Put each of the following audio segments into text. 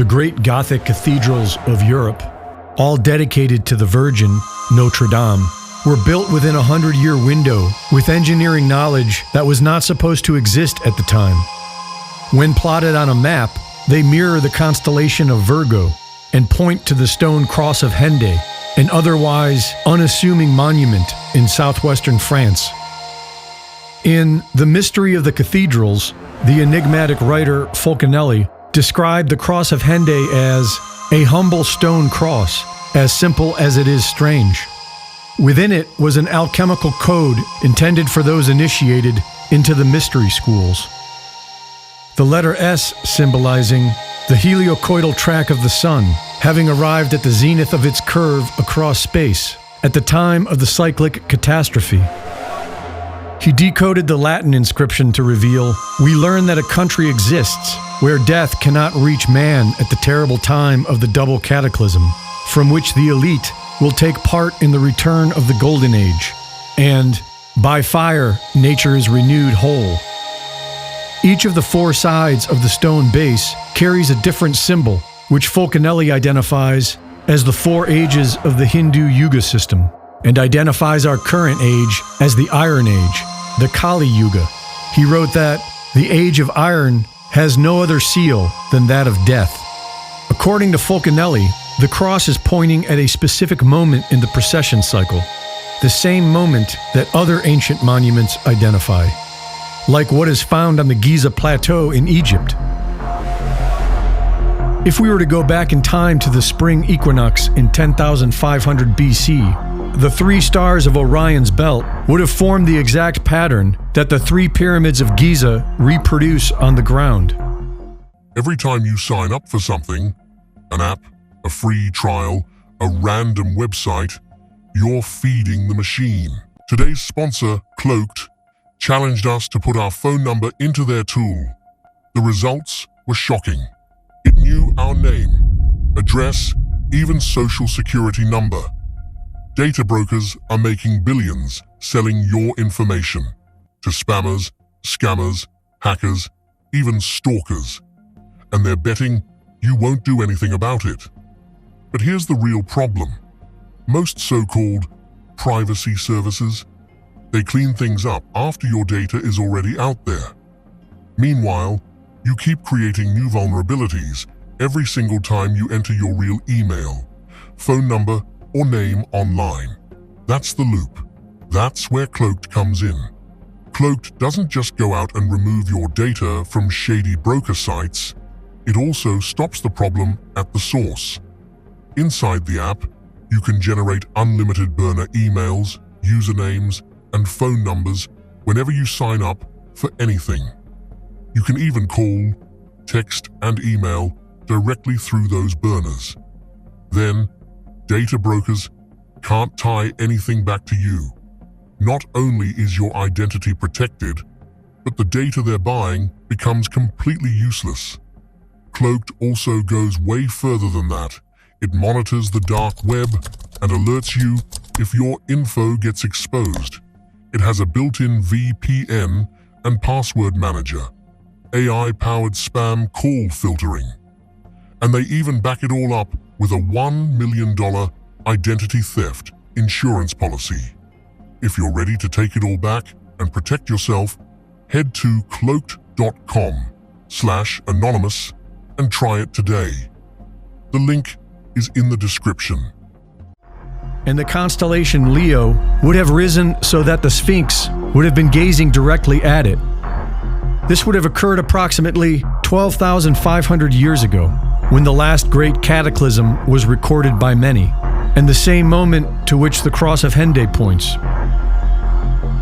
the great Gothic cathedrals of Europe, all dedicated to the Virgin, Notre Dame, were built within a 100-year window with engineering knowledge that was not supposed to exist at the time. When plotted on a map, they mirror the constellation of Virgo and point to the stone Cross of Hendaye, an otherwise unassuming monument in southwestern France. In The Mystery of the Cathedrals, the enigmatic writer Fulcanelli described the Cross of Hendaye as a humble stone cross, as simple as it is strange. Within it was an alchemical code intended for those initiated into the mystery schools. The letter S symbolizing the helicoidal track of the sun, having arrived at the zenith of its curve across space at the time of the cyclic catastrophe. He decoded the Latin inscription to reveal, "We learn that a country exists where death cannot reach man at the terrible time of the double cataclysm, from which the élite will take part in the return of the Golden Age, and by fire nature is renewed whole." Each of the four sides of the stone base carries a different symbol, which Fulcanelli identifies as the four ages of the Hindu Yuga system, and identifies our current age as the Iron Age, the Kali Yuga. He wrote that the age of iron has no other seal than that of death. According to Fulcanelli, the cross is pointing at a specific moment in the precession cycle, the same moment that other ancient monuments identify, like what is found on the Giza Plateau in Egypt. If we were to go back in time to the spring equinox in 10,500 BC, the three stars of Orion's belt would have formed the exact pattern that the three pyramids of Giza reproduce on the ground. Every time you sign up for something, an app, a free trial, a random website, you're feeding the machine. Today's sponsor, Cloaked, challenged us to put our phone number into their tool. The results were shocking. It knew our name, address, even social security number. Data brokers are making billions selling your information to spammers, scammers, hackers, even stalkers. And they're betting you won't do anything about it. But here's the real problem. Most so-called privacy services, they clean things up after your data is already out there. Meanwhile, you keep creating new vulnerabilities every single time you enter your real email, phone number, or name online. That's the loop. That's where Cloaked comes in. Cloaked doesn't just go out and remove your data from shady broker sites, it also stops the problem at the source. Inside the app, you can generate unlimited burner emails, usernames, and phone numbers whenever you sign up for anything. You can even call, text, and email directly through those burners. Then, data brokers can't tie anything back to you. Not only is your identity protected, but the data they're buying becomes completely useless. Cloaked also goes way further than that. It monitors the dark web and alerts you if your info gets exposed. It has a built-in VPN and password manager, AI-powered spam call filtering. And they even back it all up with a $1 million identity theft insurance policy. If you're ready to take it all back and protect yourself, head to cloaked.com/anonymous and try it today. The link is in the description. And the constellation Leo would have risen so that the Sphinx would have been gazing directly at it. This would have occurred approximately 12,500 years ago, when the last great cataclysm was recorded by many, and the same moment to which the Cross of Hendaye points.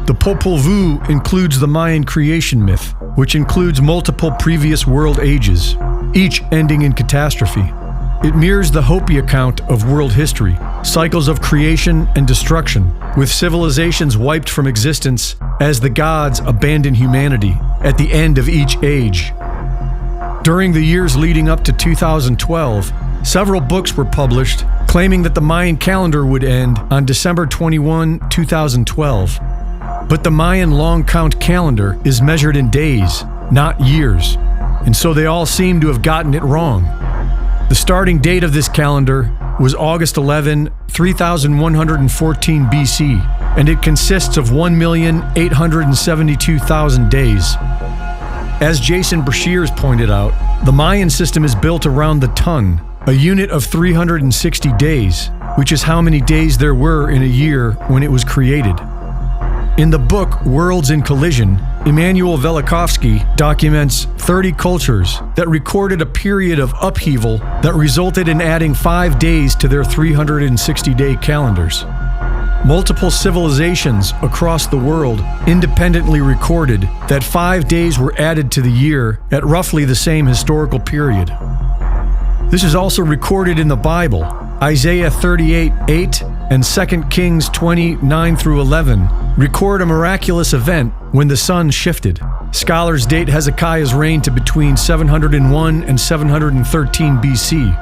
The Popol Vuh includes the Mayan creation myth, which includes multiple previous world ages, each ending in catastrophe. It mirrors the Hopi account of world history, cycles of creation and destruction, with civilizations wiped from existence as the gods abandon humanity at the end of each age. During the years leading up to 2012, several books were published claiming that the Mayan calendar would end on December 21, 2012. But the Mayan long count calendar is measured in days, not years, and so they all seem to have gotten it wrong. The starting date of this calendar was August 11, 3114 BC, and it consists of 1,872,000 days. As Jason Brashears pointed out, the Mayan system is built around the ton, a unit of 360 days, which is how many days there were in a year when it was created. In the book Worlds in Collision, Immanuel Velikovsky documents 30 cultures that recorded a period of upheaval that resulted in adding 5 days to their 360-day calendars. Multiple civilizations across the world independently recorded that 5 days were added to the year at roughly the same historical period. This is also recorded in the Bible. Isaiah 38:8 and 2 Kings 20:9-11 record a miraculous event when the sun shifted. Scholars date Hezekiah's reign to between 701 and 713 BC.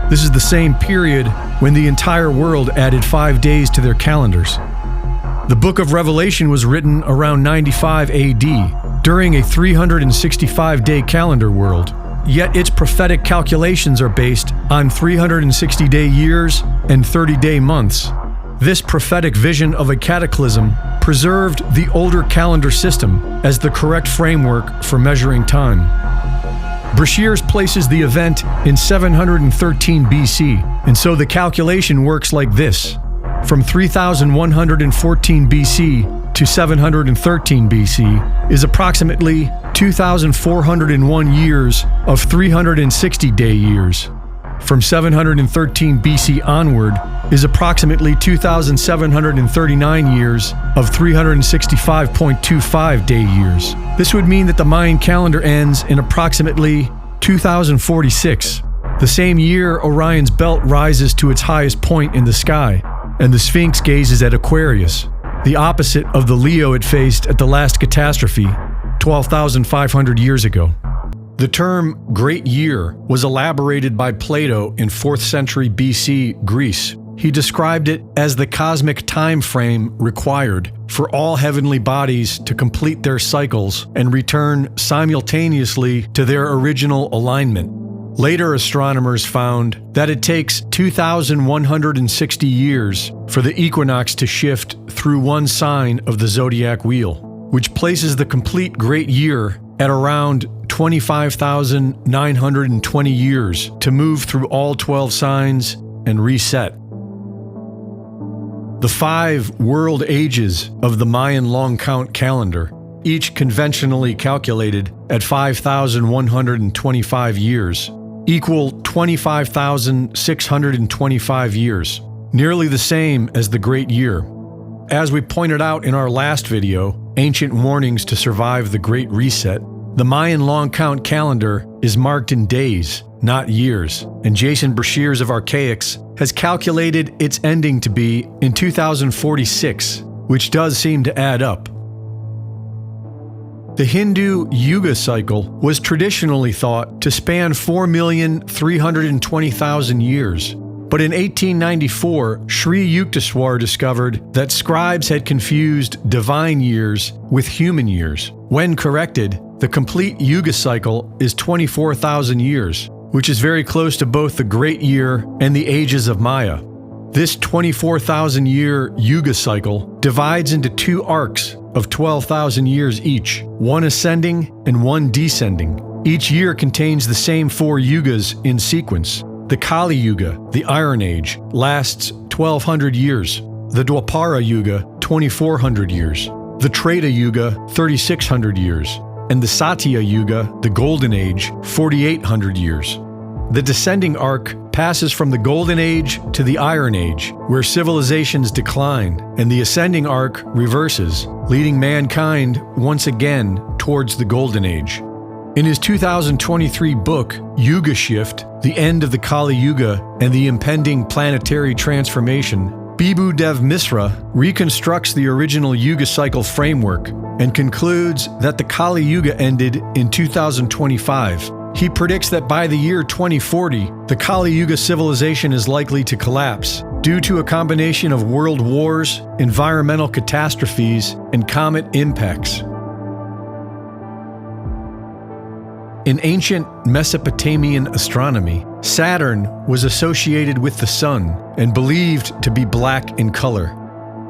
This is the same period when the entire world added 5 days to their calendars. The Book of Revelation was written around 95 AD, during a 365-day calendar world. Yet its prophetic calculations are based on 360-day years and 30-day months. This prophetic vision of a cataclysm preserved the older calendar system as the correct framework for measuring time. Brashears places the event in 713 BC, and so the calculation works like this. From 3114 BC to 713 BC is approximately 2,401 years of 360-day years. From 713 BC onward is approximately 2,739 years of 365.25-day years. This would mean that the Mayan calendar ends in approximately 2046, the same year Orion's belt rises to its highest point in the sky, and the Sphinx gazes at Aquarius, the opposite of the Leo it faced at the last catastrophe, 12,500 years ago. The term Great Year was elaborated by Plato in 4th century BC Greece. He described it as the cosmic time frame required for all heavenly bodies to complete their cycles and return simultaneously to their original alignment. Later astronomers found that it takes 2,160 years for the equinox to shift through one sign of the zodiac wheel, which places the complete Great Year at around 25,920 years to move through all 12 signs and reset. The 5 world ages of the Mayan long count calendar, each conventionally calculated at 5,125 years, equal 25,625 years, nearly the same as the Great Year. As we pointed out in our last video, Ancient Warnings to Survive the Great Reset, the Mayan long count calendar is marked in days, not years, and Jason Brashears of Archaics has calculated its ending to be in 2046, which does seem to add up. The Hindu Yuga cycle was traditionally thought to span 4,320,000 years, but in 1894, Sri Yukteswar discovered that scribes had confused divine years with human years. When corrected, the complete Yuga cycle is 24,000 years, which is very close to both the Great Year and the ages of Maya. This 24,000-year Yuga cycle divides into 2 arcs of 12,000 years each, one ascending and one descending. Each year contains the same 4 yugas in sequence. The Kali Yuga, the Iron Age, lasts 1,200 years. The Dwapara Yuga, 2,400 years. The Treta Yuga, 3,600 years. And the Satya Yuga, the Golden Age, 4,800 years. The descending arc passes from the Golden Age to the Iron Age, where civilizations decline, and the ascending arc reverses, leading mankind once again towards the Golden Age. In his 2023 book, Yuga Shift, The End of the Kali Yuga and the Impending Planetary Transformation, Bibhu Dev Misra reconstructs the original Yuga cycle framework and concludes that the Kali Yuga ended in 2025. He predicts that by the year 2040, the Kali Yuga civilization is likely to collapse due to a combination of world wars, environmental catastrophes, and comet impacts. In ancient Mesopotamian astronomy, Saturn was associated with the sun and believed to be black in color.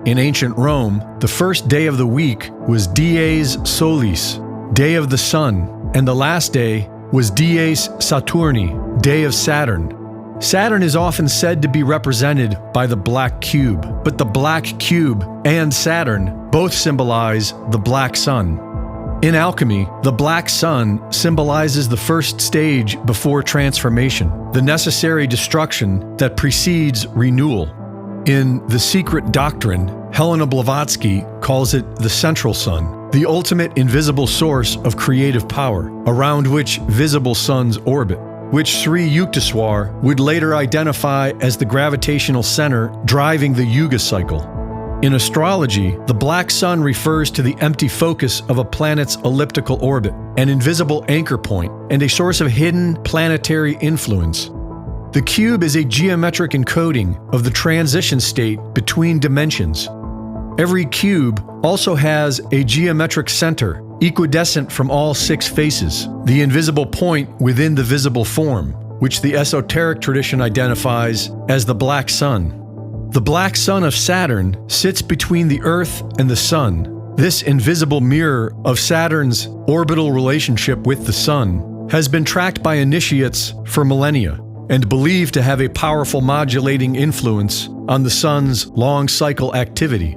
In ancient Rome, the first day of the week was dies solis, day of the sun, and the last day was dies Saturni, day of Saturn. Saturn is often said to be represented by the black cube, but the black cube and Saturn both symbolize the black sun. In alchemy, the black sun symbolizes the first stage before transformation, the necessary destruction that precedes renewal. In The Secret Doctrine, Helena Blavatsky calls it the central sun, the ultimate invisible source of creative power, around which visible suns orbit, which Sri Yukteswar would later identify as the gravitational center driving the Yuga cycle. In astrology, the black sun refers to the empty focus of a planet's elliptical orbit, an invisible anchor point, and a source of hidden planetary influence. The cube is a geometric encoding of the transition state between dimensions. Every cube also has a geometric center, equidistant from all 6 faces, the invisible point within the visible form, which the esoteric tradition identifies as the black sun. The black sun of Saturn sits between the Earth and the Sun. This invisible mirror of Saturn's orbital relationship with the Sun has been tracked by initiates for millennia and believed to have a powerful modulating influence on the Sun's long cycle activity.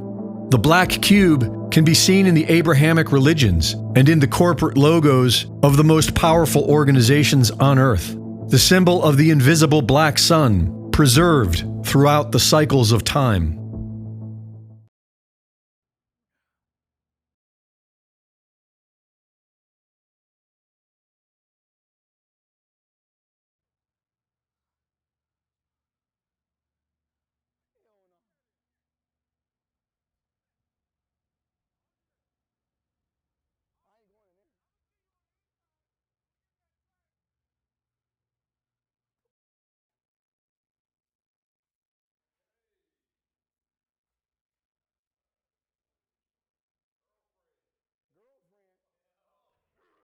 The black cube can be seen in the Abrahamic religions and in the corporate logos of the most powerful organizations on Earth. The symbol of the invisible black sun, preserved throughout the cycles of time.